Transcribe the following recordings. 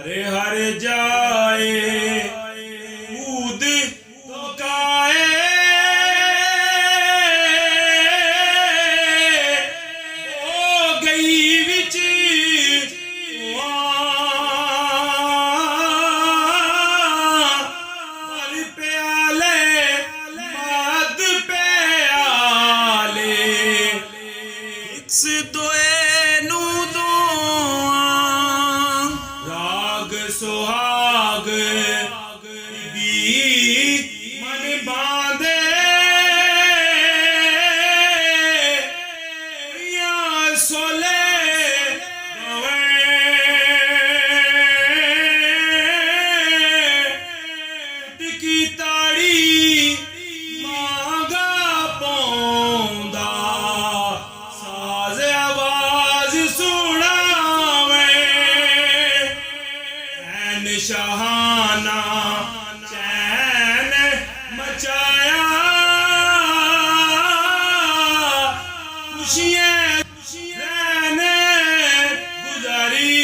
हरे हरे जाए कूद गाए हो गई विच पर प्याले मद प्याले इक्स दोए सुहाग भी मन बांधे सोले टिकी ताड़ी मांगा पौंदा साज आवाज सुनावे शाहाना चैन मचाया खुशियां रहने गुजारी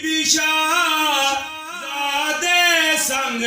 बिशा ज़ादे संग